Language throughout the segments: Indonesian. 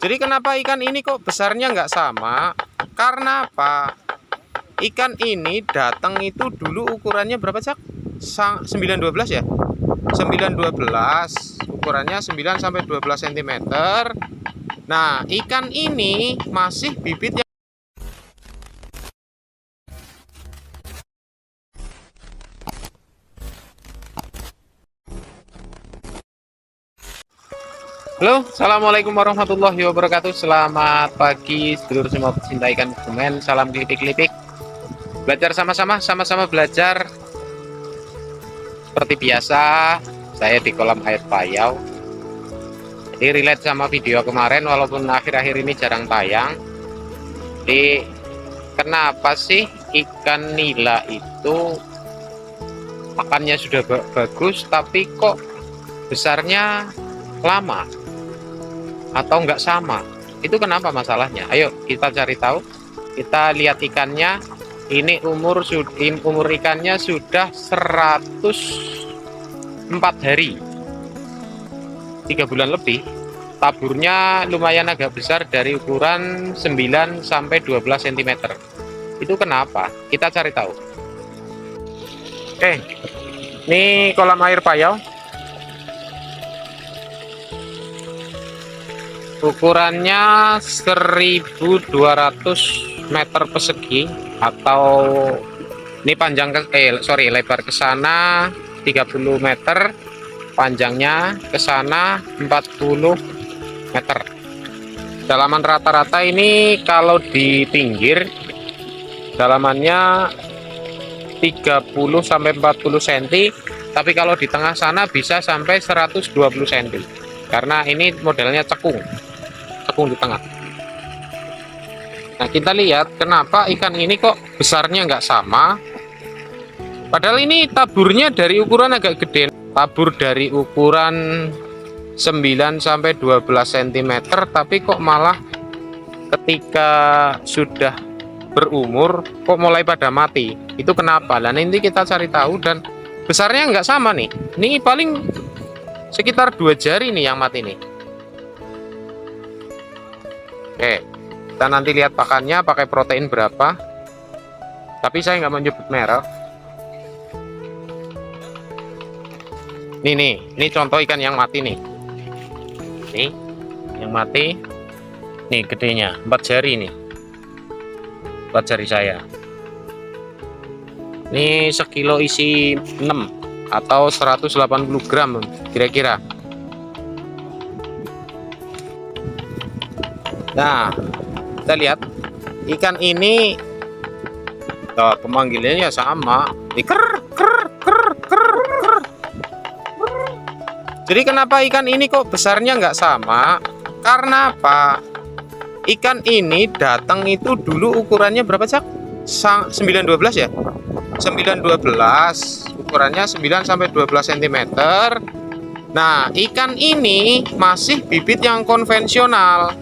Jadi kenapa ikan ini kok besarnya nggak sama? Karena apa? Ikan ini datang itu dulu ukurannya berapa, Cak? 912 ya? 912, ukurannya 9 sampai 12 cm. Nah, ikan ini masih bibit yang Halo, assalamualaikum warahmatullahi wabarakatuh. Selamat pagi, sedulur semua pecinta ikan konsumen. Salam kelipik-kelipik. Belajar sama-sama belajar. Seperti biasa, saya di kolam air payau. Jadi relate sama video kemarin, walaupun akhir-akhir ini jarang tayang. Jadi kenapa sih ikan nila itu pakannya sudah bagus, tapi kok besarnya lama atau enggak sama? Itu kenapa masalahnya? Ayo kita cari tahu. Kita lihat ikannya. Ini umur ikannya sudah 104 hari, 3 bulan lebih. Taburnya lumayan agak besar, dari ukuran 9 sampai 12 cm. Itu kenapa? Kita cari tahu. Oke, ini kolam air payau. Ukurannya 1200 meter persegi, atau ini panjang lebar ke sana 30 meter, panjangnya ke sana 40 meter. Dalaman rata-rata ini kalau di pinggir dalamannya 30 sampai 40 cm, tapi kalau di tengah sana bisa sampai 120 cm. Karena ini modelnya cekung di tengah. Nah, kita lihat kenapa ikan ini kok besarnya nggak sama. Padahal ini taburnya dari ukuran agak gede. Tabur dari ukuran 9 sampai 12 cm, tapi kok malah ketika sudah berumur kok mulai pada mati. Itu kenapa? Dan nanti kita cari tahu. Dan besarnya nggak sama nih. Ini paling sekitar 2 jari nih yang mati nih. Oke, kita nanti lihat pakannya pakai protein berapa, tapi saya nggak menyebut merek. Ini contoh ikan yang mati nih. Nih yang mati nih, gedenya 4 jari nih, 4 jari saya. Ini sekilo isi 6 atau 180 gram kira-kira. Nah, kita lihat ikan ini, pemanggilannya sama. Jadi kenapa ikan ini kok besarnya nggak sama? Karena apa? Ikan ini datang itu dulu ukurannya berapa, Cak? 912 ya? 912, ukurannya 9 sampai 12 cm. Nah, ikan ini masih bibit yang konvensional,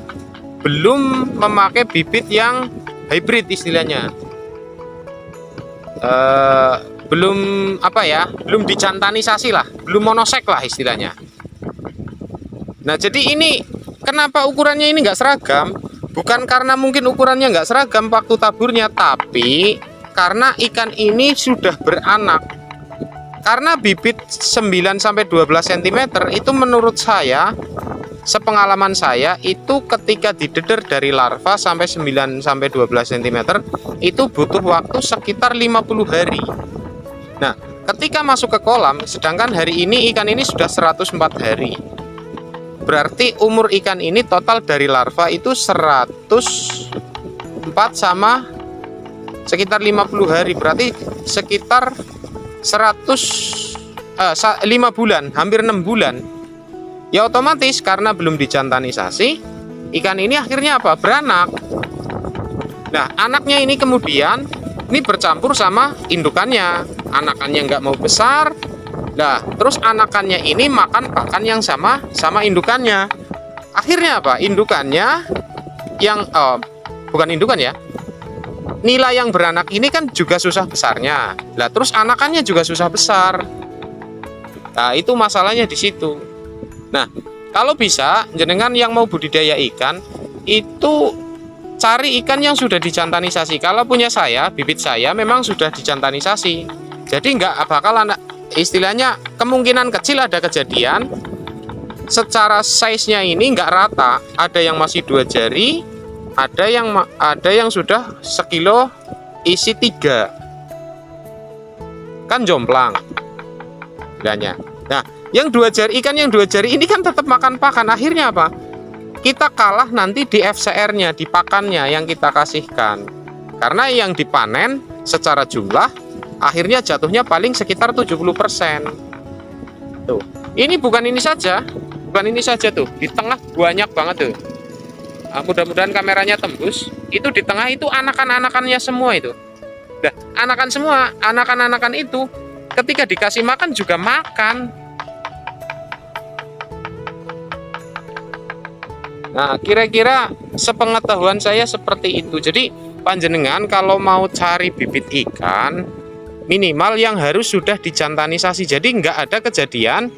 belum memakai bibit yang hybrid istilahnya. Belum apa ya, belum dijantanisasi lah, belum monosek lah istilahnya. Nah, jadi ini kenapa ukurannya ini nggak seragam? Bukan karena mungkin ukurannya nggak seragam waktu taburnya, tapi karena ikan ini sudah beranak. Karena bibit 9 sampai 12 cm itu menurut saya, sepengalaman saya, itu ketika dideder dari larva sampai 9 sampai 12 cm itu butuh waktu sekitar 50 hari. Nah, ketika masuk ke kolam, sedangkan hari ini ikan ini sudah 104 hari. Berarti umur ikan ini total dari larva itu 104 sama sekitar 50 hari, berarti sekitar 5 bulan, hampir 6 bulan. Ya otomatis karena belum dijantanisasi, ikan ini akhirnya apa? Beranak. Nah, anaknya ini kemudian ini bercampur sama indukannya. Anakannya nggak mau besar. Nah, terus anakannya ini makan pakan yang sama indukannya. Akhirnya apa? Indukannya yang bukan indukan ya. Nila yang beranak ini kan juga susah besarnya. Nah, terus anakannya juga susah besar. Nah, itu masalahnya di situ. Nah, Kalau bisa jenengan yang mau budidaya ikan itu cari ikan yang sudah dijantanisasi. Kalau punya saya, bibit saya memang sudah dijantanisasi. Jadi nggak bakalan, istilahnya kemungkinan kecil ada kejadian secara size-nya ini nggak rata. Ada yang masih 2 jari, ada yang sudah sekilo isi 3, kan jomplang istilahnya. Nah, yang 2 jari, ikan yang 2 jari ini kan tetap makan pakan. Akhirnya apa? Kita kalah nanti di FCR-nya, di pakannya yang kita kasihkan. Karena yang dipanen secara jumlah akhirnya jatuhnya paling sekitar 70%. Tuh. Ini bukan ini saja. Bukan ini saja tuh. Di tengah banyak banget tuh. Nah, mudah-mudahan kameranya tembus. Itu di tengah itu anakan-anakannya semua itu. Nah, anakan-anakan itu ketika dikasih makan juga makan. Nah, kira-kira sepengetahuan saya seperti itu. Jadi, panjenengan kalau mau cari bibit ikan, minimal yang harus sudah dijantanisasi. Jadi, nggak ada kejadian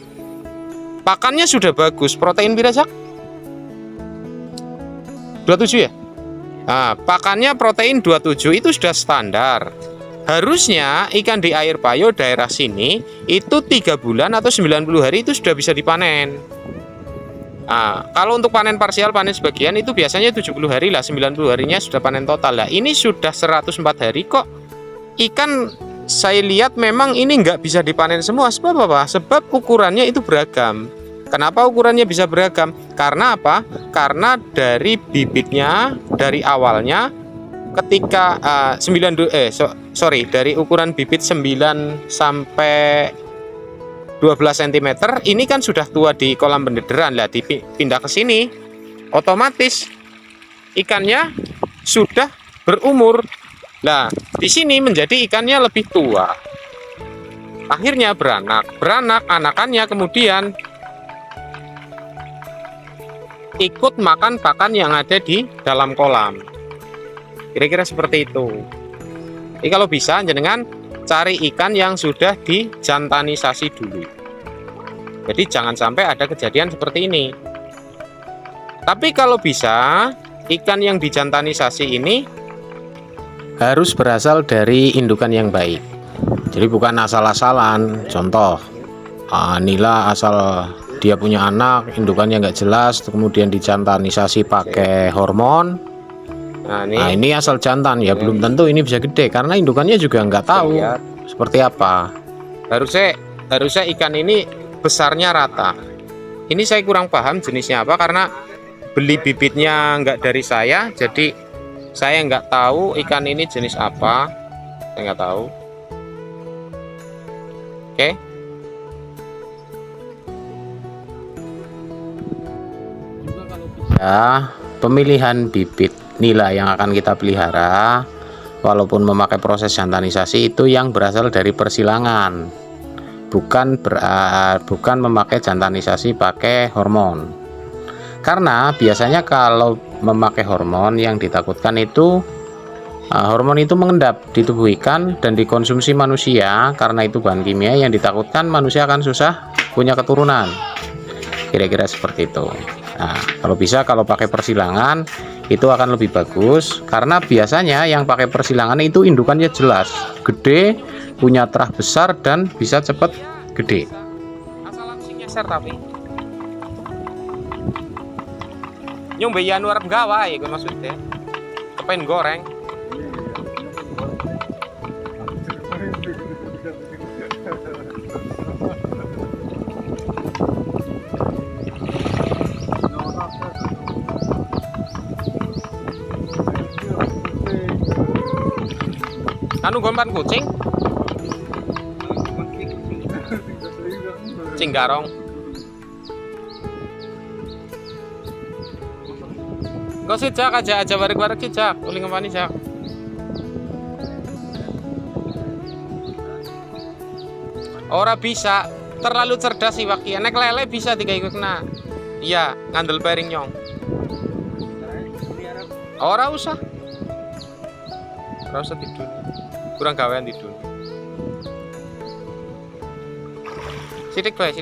pakannya sudah bagus. Protein birajak 27 ya? Nah, pakannya protein 27 itu sudah standar. Harusnya ikan di air payo daerah sini itu 3 bulan atau 90 hari itu sudah bisa dipanen. Nah, kalau untuk panen parsial, panen sebagian itu biasanya 70 hari lah, 90 harinya sudah panen total lah. Ini sudah 104 hari kok. Ikan saya lihat memang ini nggak bisa dipanen semua. Sebab apa? Sebab ukurannya itu beragam. Kenapa ukurannya bisa beragam? Karena apa? Karena dari bibitnya, dari awalnya ketika dari ukuran bibit 9 sampai 12 cm ini kan sudah tua di kolam pendederan lah, dipindah ke sini otomatis ikannya sudah berumur. Nah, di sini menjadi ikannya lebih tua. Akhirnya beranak, anakannya kemudian ikut makan pakan yang ada di dalam kolam. Kira-kira seperti itu. Jadi kalau bisa jenengan cari ikan yang sudah dijantanisasi dulu. Jadi jangan sampai ada kejadian seperti ini. Tapi kalau bisa ikan yang dijantanisasi ini harus berasal dari indukan yang baik. Jadi bukan asal-asalan. Contoh, nila asal dia punya anak, indukannya nggak jelas, kemudian dijantanisasi pakai hormon. Nah, ini asal jantan ya, belum tentu ini bisa gede karena indukannya juga nggak tahu seperti apa. Harusnya ikan ini besarnya rata. Ini saya kurang paham jenisnya apa karena beli bibitnya nggak dari saya, jadi saya nggak tahu ikan ini jenis apa. Saya nggak tahu. Oke. Ya, pemilihan bibit nila yang akan kita pelihara walaupun memakai proses jantanisasi itu yang berasal dari persilangan, bukan memakai jantanisasi pakai hormon. Karena biasanya kalau memakai hormon yang ditakutkan itu hormon itu mengendap di tubuh ikan dan dikonsumsi manusia. Karena itu bahan kimia yang ditakutkan manusia akan susah punya keturunan. Kira-kira seperti itu. Nah, kalau bisa kalau pakai persilangan itu akan lebih bagus karena biasanya yang pakai persilangan itu indukannya jelas, gede, punya terah besar dan bisa cepat gede. Asal langsung nyeser tapi nyong bayan warap gawa ya maksudnya kepen goreng. Anu gompan kucing garong kau sejak aja bareng-bareng sejak uling ngepani jak ora bisa terlalu cerdas sih waki nek lele bisa tiga ikut kena iya ngandel piring nyong ora usah tidur kurang gawean tidur sidik bae